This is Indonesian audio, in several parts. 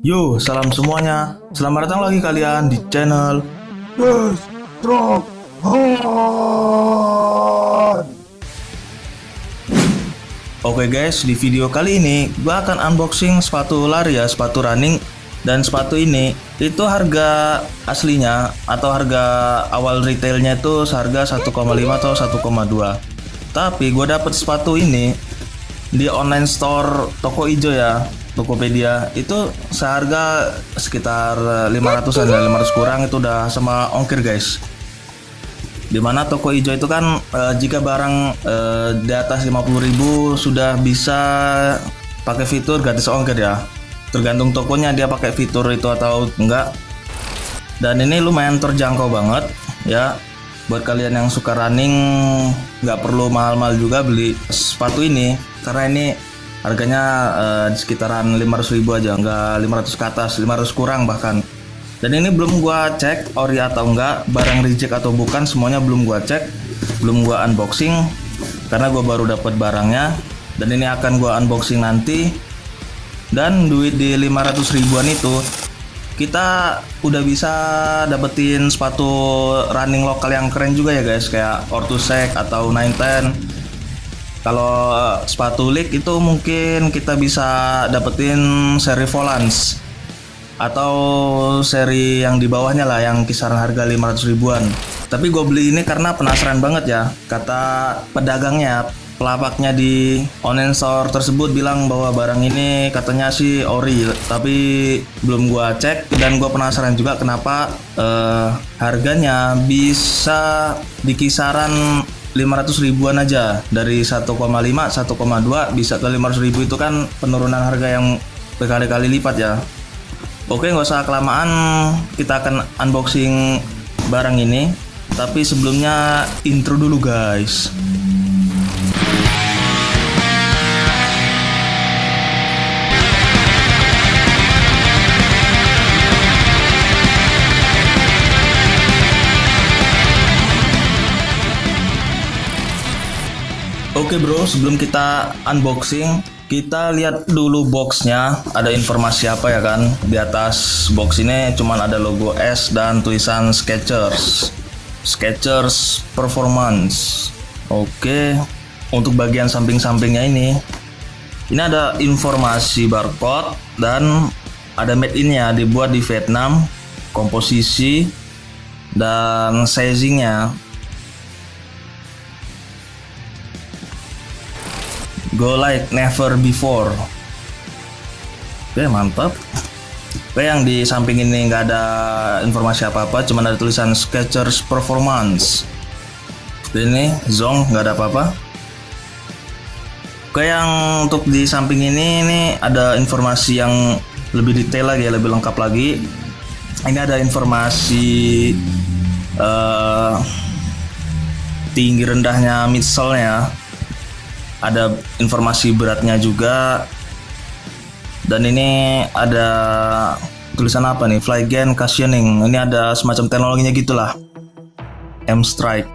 Yo, salam semuanya. Selamat datang lagi kalian di channel Destrok Han. Oke guys, di video kali ini gua akan unboxing sepatu lari ya, sepatu running. Dan sepatu ini itu harga aslinya atau harga awal retailnya itu seharga 1,5 atau 1,2. Tapi gue dapet sepatu ini di online store toko ijo ya, Tokopedia, itu seharga sekitar 500-an ya, 500 kurang itu udah sama ongkir guys. Dimana toko ijo itu kan jika barang di atas 50.000 sudah bisa pakai fitur gratis ongkir ya. Tergantung tokonya dia pakai fitur itu atau enggak. Dan ini lumayan terjangkau banget ya. Buat kalian yang suka running nggak perlu mahal-mahal juga beli sepatu ini, karena ini harganya di sekitaran 500.000 aja, nggak 500 ke atas, 500 kurang bahkan. Dan ini belum gua cek ori atau enggak, barang reject atau bukan, semuanya belum gua cek, belum gua unboxing karena gua baru dapat barangnya. Dan ini akan gua unboxing nanti. Dan duit di 500 ribuan itu kita udah bisa dapetin sepatu running lokal yang keren juga ya guys, kayak Ortusek atau 910. Kalau sepatu league itu mungkin kita bisa dapetin seri Volans atau seri yang di bawahnya lah, yang kisaran harga 500 ribuan. Tapi gue beli ini karena penasaran banget ya. Kata pedagangnya, pelapaknya di online store tersebut bilang bahwa barang ini katanya sih ori, tapi belum gua cek. Dan gua penasaran juga kenapa harganya bisa di kisaran 500 ribuan aja, dari 1,5 1,2 bisa ke 500 ribu. Itu kan penurunan harga yang berkali-kali lipat ya. Oke, nggak usah kelamaan, kita akan unboxing barang ini. Tapi sebelumnya intro dulu guys. Oke bro, sebelum kita unboxing, kita lihat dulu boxnya. Ada informasi apa ya kan? Di atas box ini cuman ada logo S dan tulisan Skechers. Skechers Performance. Oke, untuk bagian samping-sampingnya ini ada informasi barcode dan ada made in-nya, dibuat di Vietnam, komposisi dan sizing-nya. Go like never before. Oke, mantap. Oke, yang di samping ini nggak ada informasi apa-apa, cuma ada tulisan Skechers Performance. Ini Zong, nggak ada apa-apa. Oke, yang untuk di samping ini ada informasi yang lebih detail lagi, lebih lengkap lagi. Ini ada informasi tinggi rendahnya midsole-nya. Ada informasi beratnya juga. Dan ini ada tulisan apa nih? Flygen Cushioning. Ini ada semacam teknologinya gitulah. M-Strike.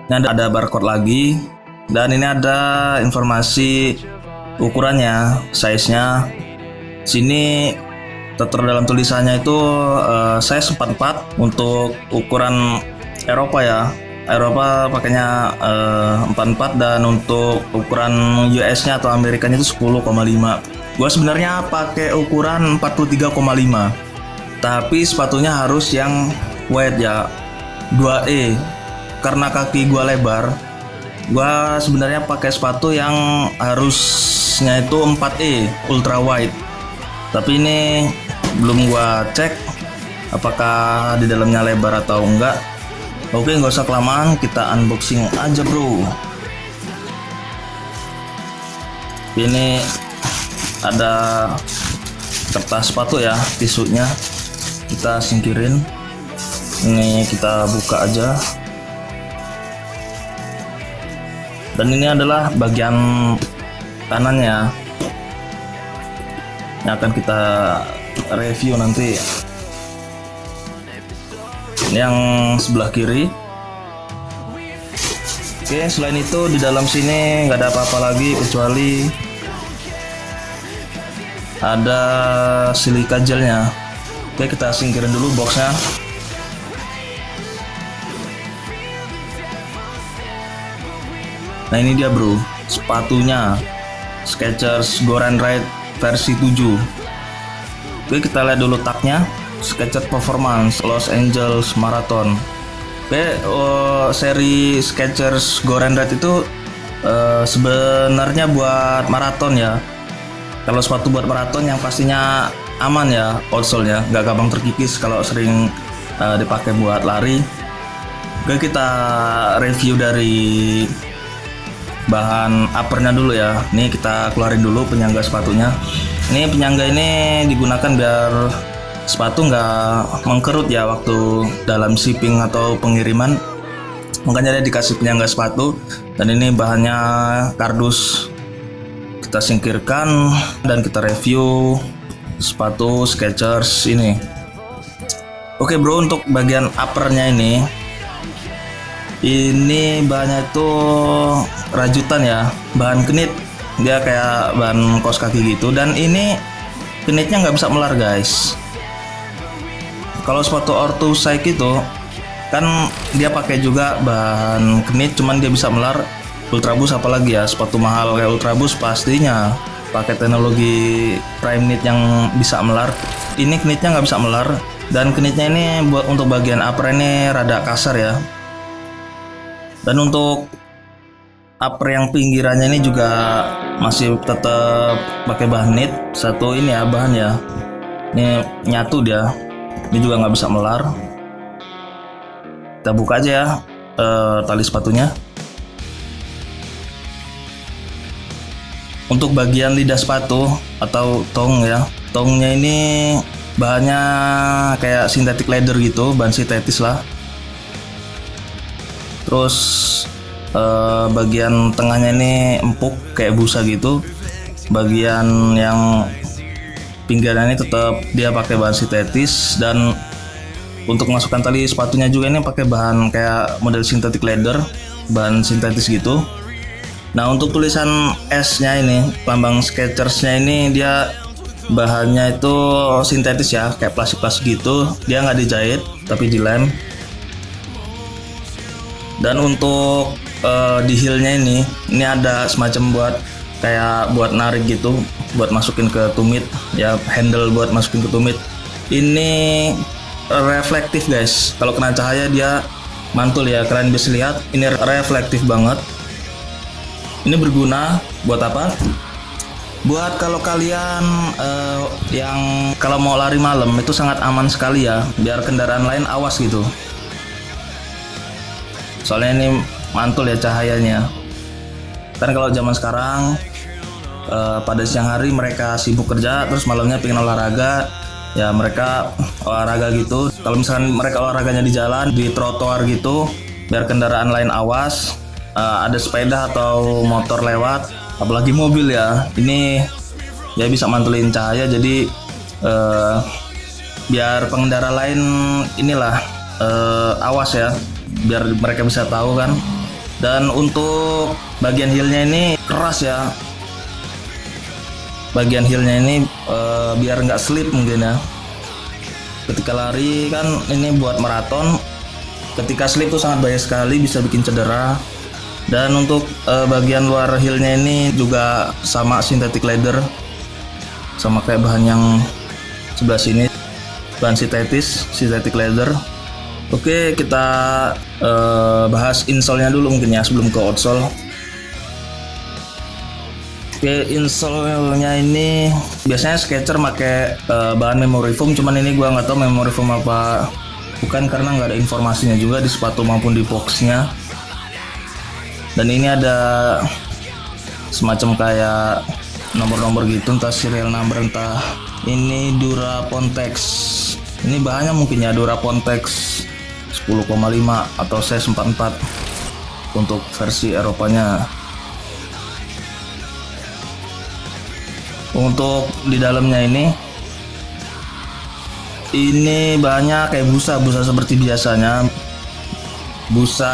Ini ada barcode lagi. Dan ini ada informasi ukurannya, size-nya. Sini tertera dalam tulisannya itu size 44 untuk ukuran Eropa ya. Eropa pakainya 44, dan untuk ukuran US-nya atau Amerikanya itu 10,5. Gua sebenarnya pakai ukuran 43,5. Tapi sepatunya harus yang wide ya, 2E. Karena kaki gua lebar, gua sebenarnya pakai sepatu yang harusnya itu 4E, ultra wide. Tapi ini belum gua cek apakah di dalamnya lebar atau enggak. Oke, nggak usah kelamaan, kita unboxing aja bro. Ini ada kertas sepatu ya, tisunya kita singkirin. Ini kita buka aja. Dan ini adalah bagian kanannya yang akan kita review nanti. Yang sebelah kiri. Oke, selain itu di dalam sini nggak ada apa-apa lagi kecuali ada silika gelnya. Oke, kita singkirin dulu boxnya. Nah ini dia bro, sepatunya Skechers Go and Ride versi 7. Oke, kita lihat dulu tagnya. Skechers Performance Los Angeles Marathon. Oke, seri Skechers Go and Ride itu sebenarnya buat maraton ya. Kalau sepatu buat maraton yang pastinya aman ya, outsole-nya nggak gampang terkikis kalau sering dipakai buat lari. Oke, kita review dari bahan uppernya dulu ya. Ini kita keluarin dulu penyangga sepatunya. Ini penyangga ini digunakan biar sepatu nggak mengkerut ya waktu dalam shipping atau pengiriman. Makanya dia dikasih penyangga sepatu. Dan ini bahannya kardus. Kita singkirkan dan kita review sepatu Skechers ini. Oke bro, untuk bagian uppernya ini bahannya itu rajutan ya, bahan knit. Dia kayak bahan kaos kaki gitu. Dan ini knitnya nggak bisa melar guys. Kalau sepatu Orthosign itu kan dia pakai juga bahan knit, cuman dia bisa melar. Ultraboost apalagi ya, sepatu mahal kayak Ultraboost pastinya pakai teknologi prime knit yang bisa melar. Ini knitnya nggak bisa melar, dan knitnya ini buat untuk bagian upper ini rada kasar ya. Dan untuk upper yang pinggirannya ini juga masih tetap pakai bahan knit. Satu ini ya bahan ya, ini nyatu dia. Ini juga nggak bisa melar. Kita buka aja ya tali sepatunya. Untuk bagian lidah sepatu atau tong ya, tongnya ini bahannya kayak synthetic leather gitu, bahan sintetis lah. Terus bagian tengahnya ini empuk kayak busa gitu. Bagian yang pinggiran ini tetap dia pakai bahan sintetis, dan untuk masukkan tali sepatunya juga ini pakai bahan kayak model synthetic leather, bahan sintetis gitu. Nah untuk tulisan S-nya ini, lambang Skechers-nya ini dia bahannya itu sintetis ya, kayak plastik-plastik gitu. Dia nggak dijahit tapi dilem. Dan untuk di heel-nya ini ada semacam buat narik gitu, buat masukin ke tumit ya, handle buat masukin ke tumit. Ini reflektif guys, kalau kena cahaya dia mantul ya, kalian bisa lihat ini reflektif banget. Ini berguna buat apa? Buat kalau kalian yang kalau mau lari malam itu sangat aman sekali ya, biar kendaraan lain awas gitu. Soalnya ini mantul ya cahayanya. Kan kalau zaman sekarang pada siang hari mereka sibuk kerja, terus malamnya pengen olahraga, ya mereka olahraga gitu. Kalau misalkan mereka olahraganya di jalan, di trotoar gitu, biar kendaraan lain awas. Ada sepeda atau motor lewat, apalagi mobil ya, ini ya bisa mantulin cahaya. Jadi biar pengendara lain inilah awas ya, biar mereka bisa tahu kan. Dan untuk bagian heelnya ini keras ya, bagian heelnya ini biar nggak slip mungkin ya. Ketika lari kan ini buat maraton, ketika slip tuh sangat bahaya sekali, bisa bikin cedera. Dan untuk bagian luar heelnya ini juga sama synthetic leather, sama kayak bahan yang sebelah sini, bahan sintetis, synthetic leather. Oke, kita bahas insole-nya dulu mungkin ya sebelum ke outsole. Oke, insole-nya ini biasanya Skechers pakai bahan memory foam, cuman ini gua nggak tahu memory foam apa bukan, karena nggak ada informasinya juga di sepatu maupun di boxnya. Dan ini ada semacam kayak nomor-nomor gitu, entah serial number, entah ini Durapontex. Ini bahannya mungkin ya Durapontex 10,5 atau size 44 untuk versi Eropanya. Untuk di dalamnya ini bahannya kayak busa seperti biasanya, busa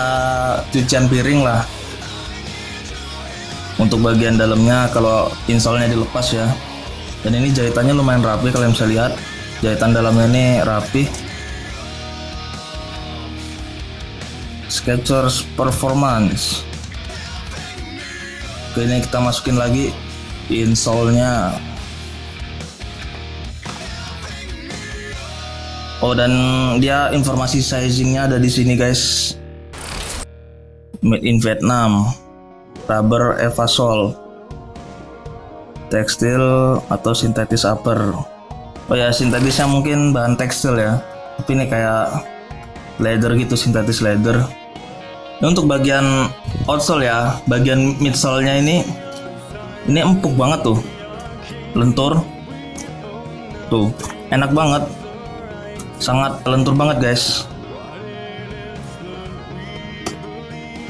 cucian piring lah. Untuk bagian dalamnya kalau insole-nya dilepas ya, Dan ini jahitannya lumayan rapi, kalian bisa lihat jahitan dalamnya ini rapi. Skechers Performance. Oke, ini kita masukin lagi insole-nya. Oh, dan dia informasi sizingnya ada di sini guys. Made in Vietnam, rubber Evasol, tekstil atau sintetis upper. Oh ya, sintetisnya mungkin bahan tekstil ya, tapi ini kayak leather gitu, sintetis leather. Ini untuk bagian outsole ya, bagian midsole-nya ini empuk banget tuh, lentur tuh, enak banget, sangat lentur banget guys.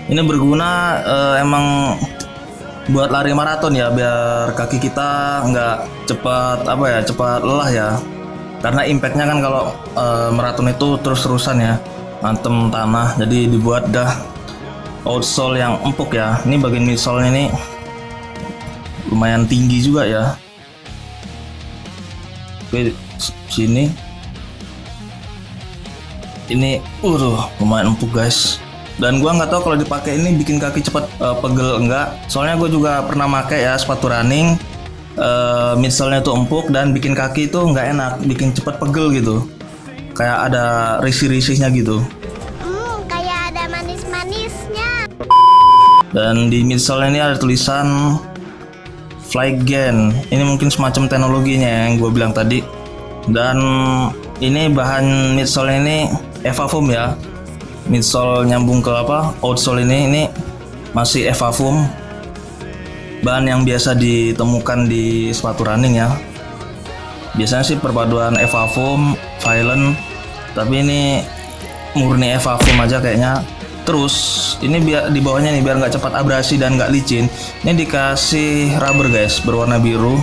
Ini berguna emang buat lari maraton ya, biar kaki kita nggak cepat lelah ya. Karena impactnya kan kalau maraton itu terus-terusan ya, antem tanah. Jadi dibuat dah outsole yang empuk ya. Ini bagian midsole ini lumayan tinggi juga ya. Oke, sini ini lumayan empuk guys. Dan gua nggak tahu kalau dipakai ini bikin kaki cepat pegel enggak. Soalnya gue juga pernah pakai ya sepatu running, midsole-nya tuh empuk dan bikin kaki itu nggak enak, bikin cepat pegel gitu. Kayak ada risih-risihnya gitu. Kayak ada manis-manisnya. Dan di midsole ini ada tulisan Flygen. Ini mungkin semacam teknologinya yang gue bilang tadi. Dan ini bahan midsole ini Evafoam ya. Midsole nyambung ke outsole ini masih Evafoam, bahan yang biasa ditemukan di sepatu running ya. Biasanya sih perpaduan Evafoam, Violent, tapi ini murni Evafoam aja kayaknya. Terus ini biar di bawahnya nih, biar nggak cepat abrasi dan nggak licin, ini dikasih rubber guys, berwarna biru.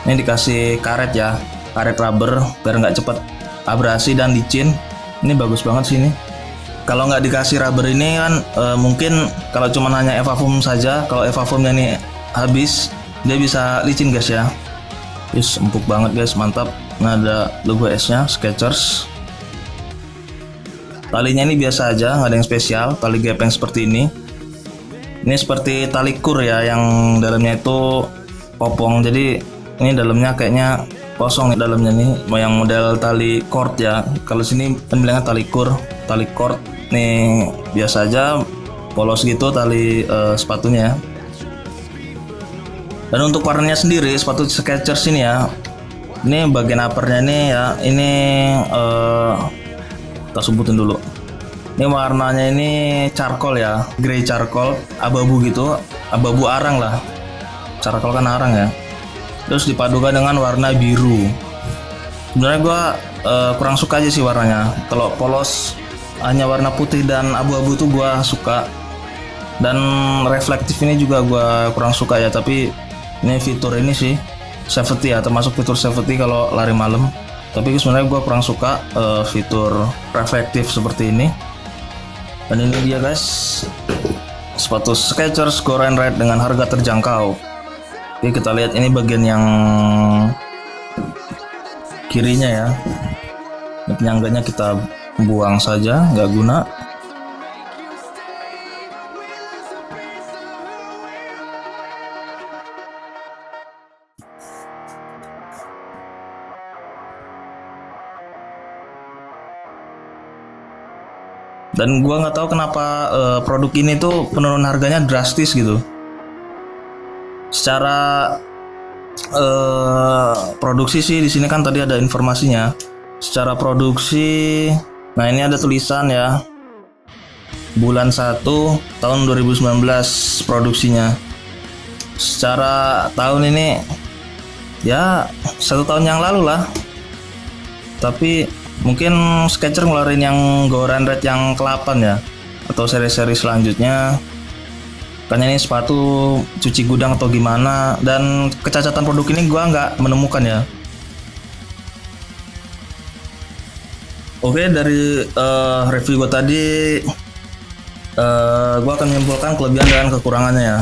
Ini dikasih karet ya, karet rubber biar nggak cepat abrasi dan licin. Ini bagus banget sih ini. Kalau nggak dikasih rubber ini kan mungkin kalau cuma hanya Evafoam saja, kalau Evafoamnya ini habis dia bisa licin guys ya. Yes, empuk banget guys, mantap. Nah, ada logo S-nya Skechers. Talinya ini biasa aja, nggak ada yang spesial, tali gepeng seperti ini. Ini seperti tali kur ya, yang dalamnya itu popong. Jadi ini dalamnya kayaknya kosong nih dalamnya nih, yang model tali cord ya. Kalau sini kan bilangnya tali kur, tali cord. Nih biasa aja polos gitu tali sepatunya. Dan untuk warnanya sendiri sepatu Skechers ini ya, ini bagian uppernya ini ya, ini kita sebutin dulu. Ini warnanya ini charcoal ya, grey charcoal, abu-abu gitu, abu-abu arang lah. Charcoal kan arang ya. Terus dipadukan dengan warna biru. Sebenarnya gua kurang suka aja sih warnanya. Kalau polos hanya warna putih dan abu-abu tuh gua suka. Dan reflektif ini juga gua kurang suka ya, tapi ini fitur ini sih safety ya, termasuk fitur safety kalau lari malam. Tapi sebenarnya gua kurang suka fitur reflektif seperti ini. Dan ini dia guys, sepatu Skechers Go and Ride dengan harga terjangkau. Oke, kita lihat ini bagian yang kirinya ya. Ini penyangganya kita buang saja, nggak guna. Dan gua nggak tahu kenapa produk ini tuh penurunan harganya drastis gitu. Secara produksi sih di sini kan tadi ada informasinya. Secara produksi, nah ini ada tulisan ya, bulan 1 tahun 2019 produksinya. Secara tahun ini ya 1 tahun yang lalu lah. Tapi mungkin Skechers ngeluarin yang Go and Ride yang ke-8 ya, atau seri-seri selanjutnya. Makanya ini sepatu cuci gudang atau gimana. Dan kecacatan produk ini gua nggak menemukan ya. Oke, dari review gua tadi gua akan menyimpulkan kelebihan dan kekurangannya ya.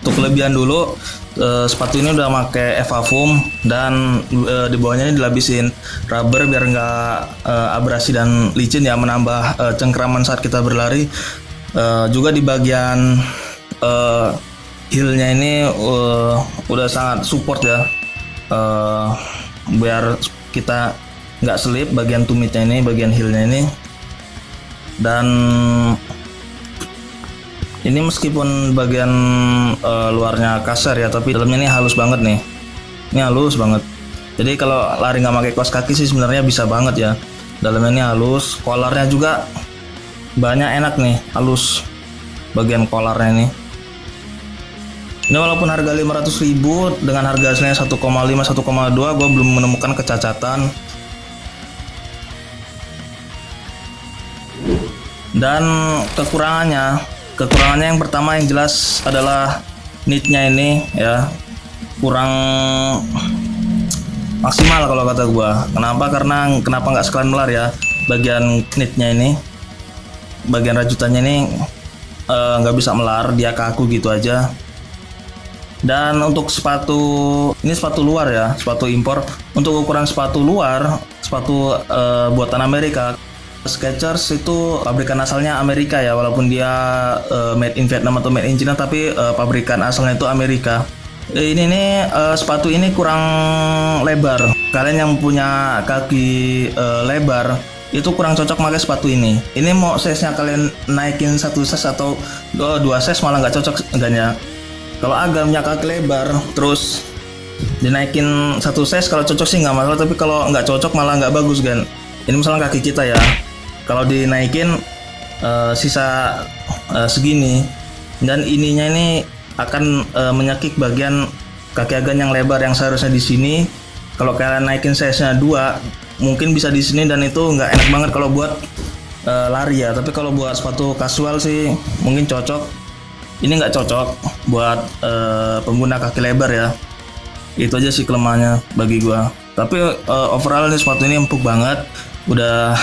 Untuk kelebihan dulu, Sepatu ini udah pakai EVA foam dan di bawahnya ini dilapisin rubber biar nggak abrasi dan licin ya, menambah cengkraman saat kita berlari. Juga di bagian heelnya ini udah sangat support ya, biar kita nggak slip bagian tumitnya ini, bagian heelnya ini. Dan ini meskipun bagian luarnya kasar ya, tapi dalamnya ini halus banget nih. Ini halus banget. Jadi kalau lari nggak pakai kaos kaki sih sebenarnya bisa banget ya. Dalamnya ini halus, kolarnya juga banyak, enak nih, halus bagian kolarnya ini. Ini walaupun harga 500.000, dengan harga aslinya 1,5 1,2, gue belum menemukan kecacatan. Dan kekurangannya yang pertama yang jelas adalah knitnya ini ya, kurang maksimal kalau kata gua. Kenapa nggak sekalian melar ya, bagian knitnya ini, bagian rajutannya ini nggak bisa melar, dia kaku gitu aja. Dan untuk sepatu, ini sepatu luar ya, sepatu impor. Untuk ukuran sepatu luar, sepatu buatan Amerika, Skechers itu pabrikan asalnya Amerika ya, walaupun dia made in Vietnam atau made in China, tapi pabrikan asalnya itu Amerika. Ini nih sepatu ini kurang lebar. Kalian yang punya kaki lebar itu kurang cocok pakai sepatu ini. Ini mau size-nya kalian naikin 1 size atau 2 size malah nggak cocok enggaknya. Kalau agamnya kaki lebar terus dinaikin 1 size, kalau cocok sih nggak masalah, tapi kalau nggak cocok malah nggak bagus kan. Ini misalnya kaki kita ya, kalau dinaikin sisa segini, dan ininya ini akan menyakik bagian kaki agan yang lebar yang seharusnya di sini. Kalau kalian naikin size-nya 2, mungkin bisa di sini, dan itu nggak enak banget kalau buat lari ya. Tapi kalau buat sepatu kasual sih mungkin cocok. Ini nggak cocok buat pengguna kaki lebar ya. Itu aja sih kelemahannya bagi gua. Tapi overall nih sepatu ini empuk banget. Udah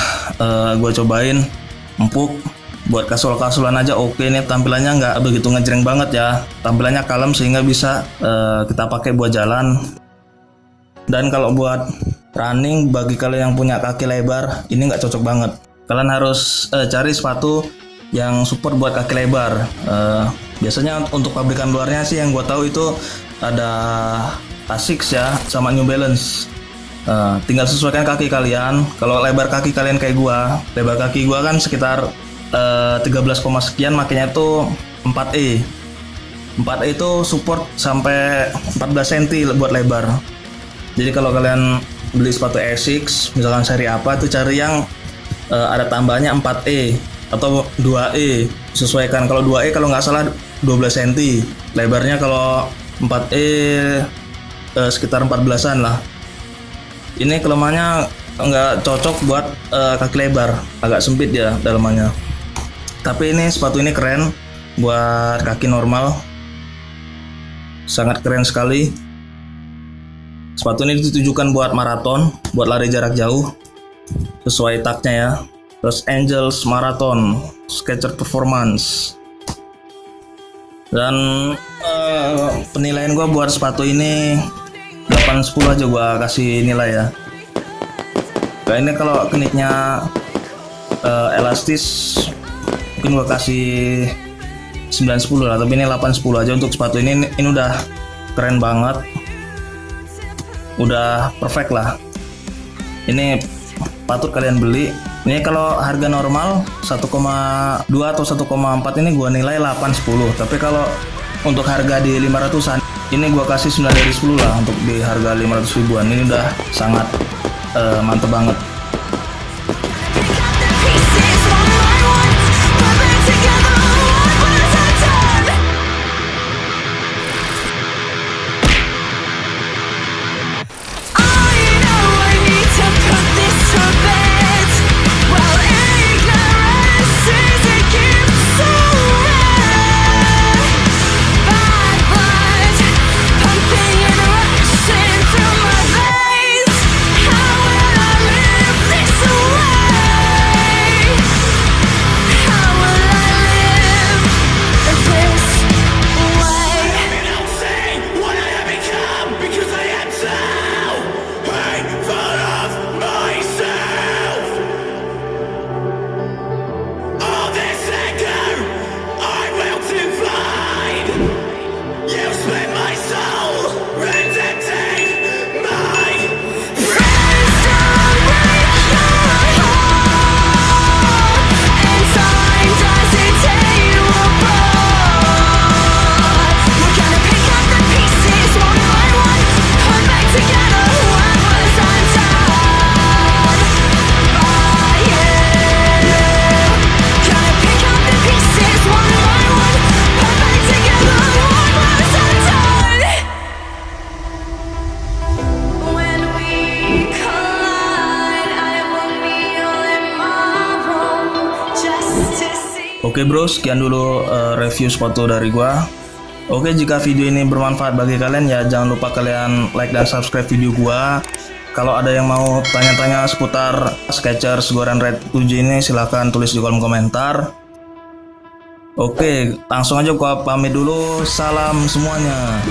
gua cobain, empuk. Buat kasual-kasualan aja oke nih, tampilannya nggak begitu ngejreng banget ya. Tampilannya kalem sehingga bisa kita pakai buat jalan. Dan kalau buat running, bagi kalian yang punya kaki lebar, ini nggak cocok banget. Kalian harus cari sepatu yang support buat kaki lebar. Biasanya untuk pabrikan luarnya sih yang gue tahu itu ada Asics ya, sama New Balance. Tinggal sesuaikan kaki kalian. Kalau lebar kaki kalian kayak gua, lebar kaki gua kan sekitar 13, sekian, makanya itu 4E. 4E itu support sampai 14 cm buat lebar. Jadi kalau kalian beli sepatu Asics, misalkan seri apa, itu cari yang ada tambahnya 4E atau 2E. Sesuaikan. Kalau 2E kalau nggak salah 12 cm. Lebarnya kalau 4E sekitar 14-an lah. Ini kelemahannya nggak cocok buat kaki lebar, agak sempit ya dalamannya. Tapi ini sepatu ini keren buat kaki normal, sangat keren sekali. Sepatu ini ditujukan buat maraton, buat lari jarak jauh, sesuai tagnya ya. Terus Angels Marathon Skechers Performance. Dan penilaian gue buat sepatu ini 8/10 aja gue kasih nilai ya. Kayak ini kalau knitnya elastis mungkin gue kasih 9/10 lah, tapi ini 8/10 aja untuk sepatu ini. Ini udah keren banget, udah perfect lah. Ini patut kalian beli. Ini kalau harga normal 1,2 atau 1,4 ini gua nilai 8/10. Tapi kalau untuk harga di 500-an ini gua kasih 9/10 lah untuk di harga 500 ribuan. Ini udah sangat mantep banget. Pumping in a rush through my veins. How will I live Oke bro, sekian dulu review sepatu dari gua. Oke, jika video ini bermanfaat bagi kalian ya jangan lupa kalian like dan subscribe video gua. Kalau ada yang mau tanya-tanya seputar Skechers Goran Red 7 ini silahkan tulis di kolom komentar. Oke, langsung aja gua pamit dulu. Salam semuanya.